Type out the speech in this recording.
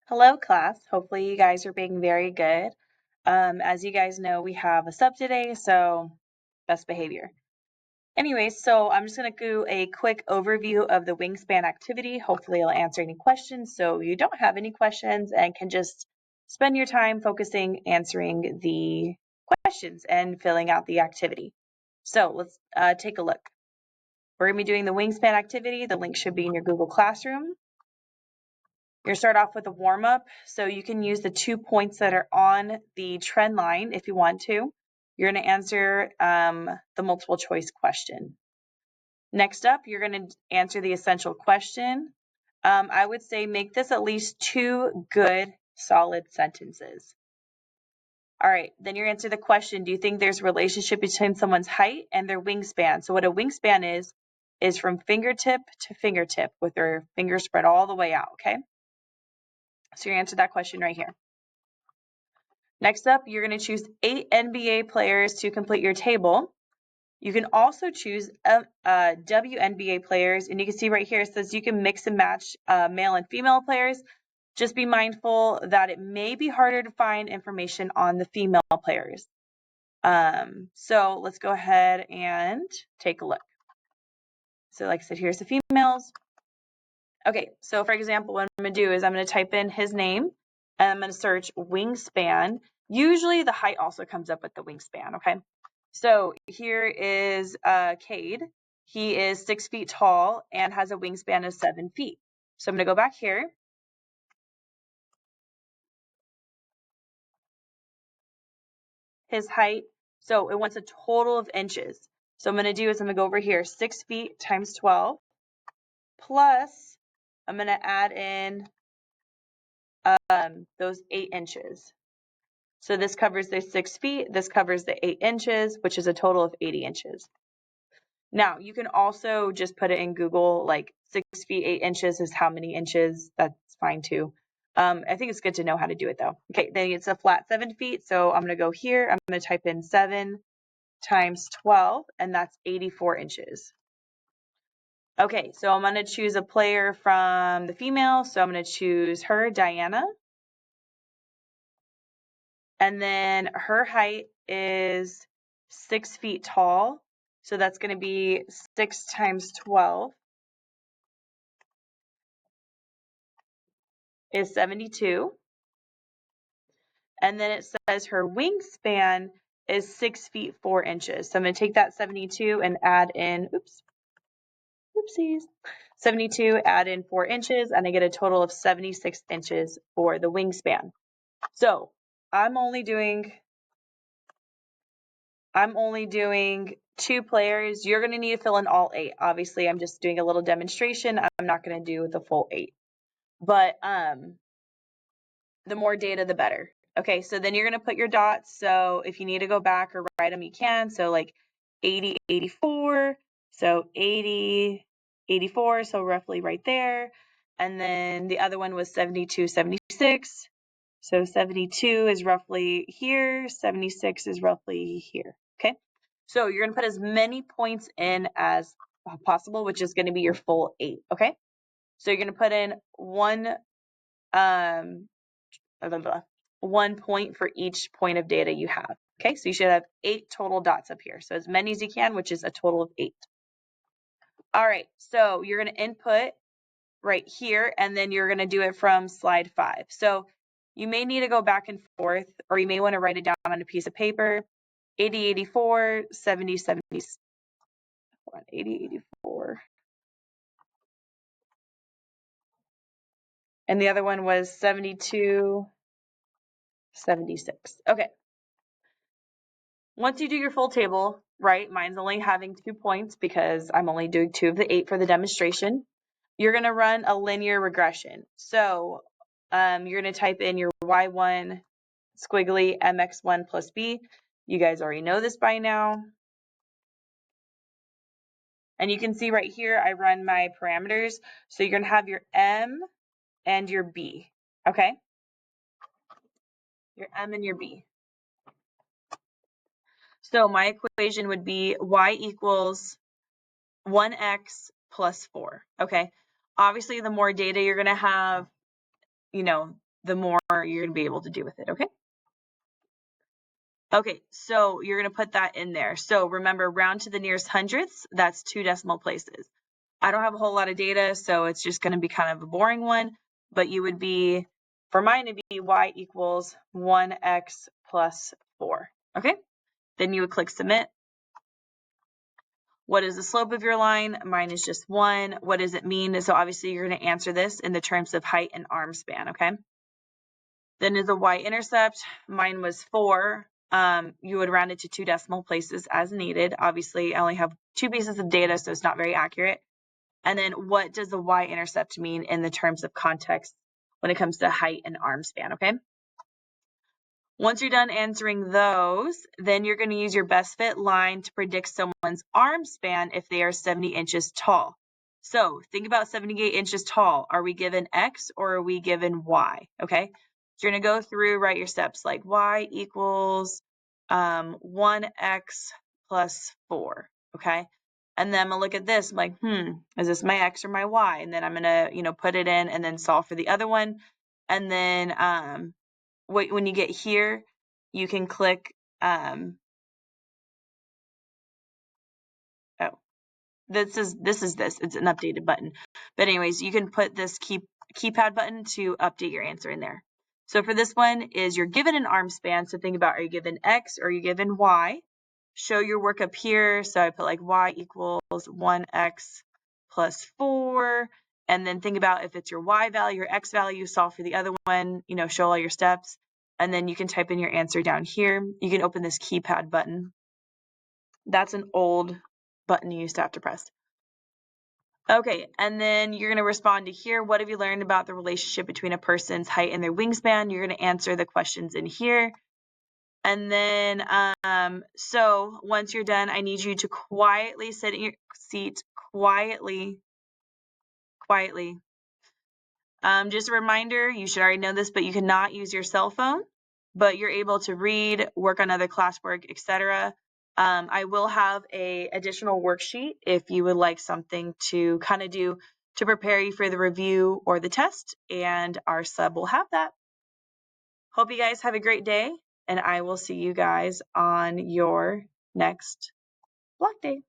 Hello, class. Hopefully you guys are being very good. As you guys know, we have a sub today, so best behavior. Anyways, so I'm just going to do a quick overview of the wingspan activity. Hopefully it'll answer any questions so you don't have any questions and can just spend your time focusing answering the questions and filling out the activity. So let's take a look. We're going to be doing the wingspan activity. The link should be in your Google Classroom. You're going to start off with a warm-up, so you can use the 2 points that are on the trend line if you want to. You're going to answer the multiple choice question. Next up, you're going to answer the essential question. I would say make this at least 2 good, solid sentences. All right, then you're going to answer the question, do you think there's a relationship between someone's height and their wingspan? So what a wingspan is from fingertip to fingertip with their fingers spread all the way out, okay? So you answer that question right here. Next up, you're going to choose 8 NBA players to complete your table. You can also choose WNBA players, and you can see right here it says you can mix and match male and female players. Just be mindful that it may be harder to find information on the female players. So let's go ahead and take a look. So like I said, here's the females. Okay, so for example, what I'm going to do is I'm going to type in his name, and I'm going to search wingspan. Usually the height also comes up with the wingspan, okay? So here is Cade. He is 6 feet tall and has a wingspan of 7 feet. So I'm going to go back here. His height, so it wants a total of inches. So I'm going to do is I'm going to go over here, 6 feet times 12, plus I'm going to add in those 8 inches. So this covers the 6 feet, this covers the 8 inches, which is a total of 80 inches. Now, you can also just put it in Google, like 6 feet, 8 inches is how many inches. That's fine too. I think it's good to know how to do it though. Okay, then it's a flat 7 feet. So I'm going to go here. I'm going to type in 7 times 12, and that's 84 inches. Okay, so I'm going to choose a player from the female. So I'm going to choose her, Diana. And then her height is 6 feet tall. So that's going to be 6 times 12 is 72. And then it says her wingspan is 6 feet 4 inches. So I'm going to take that 72 and add in, oopsies, 72, add in 4 inches, and I get a total of 76 inches for the wingspan. So I'm only doing 2 players. You're going to need to fill in all 8. Obviously, I'm just doing a little demonstration. I'm not going to do the full 8. But the more data, the better. Okay, so then you're going to put your dots. So if you need to go back or write them, you can. So like 80, 84. So 80, 84. So roughly right there. And then the other one was 72, 76. So 72 is roughly here. 76 is roughly here. Okay. So you're going to put as many points in as possible, which is going to be your full 8. Okay. So you're going to put in one point for each point of data you have. Okay, so you should have 8 total dots up here. So as many as you can, which is a total of 8. All right, so you're going to input right here, and then you're going to do it from slide 5. So you may need to go back and forth, or you may want to write it down on a piece of paper. 80, 84, 70, 70, 80, 84. And the other one was 72, 76. Okay. Once you do your full table, right, mine's only having 2 points because I'm only doing 2 of the 8 for the demonstration. You're going to run a linear regression. So you're going to type in your y1 squiggly mx1 plus b. You guys already know this by now. And you can see right here, I run my parameters. So you're going to have your m and your b, okay? Your m and your b. So my equation would be y equals 1x plus 4, okay? Obviously, the more data you're going to have, the more you're going to be able to do with it, okay? Okay, so you're going to put that in there. So remember, round to the nearest hundredths, that's 2 decimal places. I don't have a whole lot of data, so it's just going to be kind of a boring one, but you would be, for mine to be y equals 1x plus 4, okay? Then you would click submit. What is the slope of your line? Mine is just 1. What does it mean? So obviously you're going to answer this in the terms of height and arm span, okay? Then is the y-intercept. Mine was 4. You would round it to 2 decimal places as needed. Obviously, I only have 2 pieces of data, so it's not very accurate. And then what does the y-intercept mean in the terms of context when it comes to height and arm span, okay? Once you're done answering those, then you're going to use your best fit line to predict someone's arm span if they are 70 inches tall. So think about 78 inches tall. Are we given X or are we given Y? Okay. So you're going to go through, write your steps like Y equals 1X plus 4. Okay. And then I'm going to look at this. I'm like, is this my X or my Y? And then I'm going to, put it in and then solve for the other one. And then, when you get here, you can click, this is it's an updated button. But anyways, you can put this keypad button to update your answer in there. So for this one is you're given an arm span. So think about, are you given X or are you given Y? Show your work up here. So I put like Y equals 1X plus 4. And then think about if it's your Y value or X value, solve for the other one, show all your steps. And then you can type in your answer down here. You can open this keypad button. That's an old button you used to have to press. Okay, and then you're going to respond to here. What have you learned about the relationship between a person's height and their wingspan? You're going to answer the questions in here. And then, so once you're done, I need you to quietly sit in your seat, quietly. Just a reminder, you should already know this, but you cannot use your cell phone, but you're able to read, work on other classwork, etc. I will have a additional worksheet if you would like something to kind of do to prepare you for the review or the test, and our sub will have that. Hope you guys have a great day, and I will see you guys on your next block day.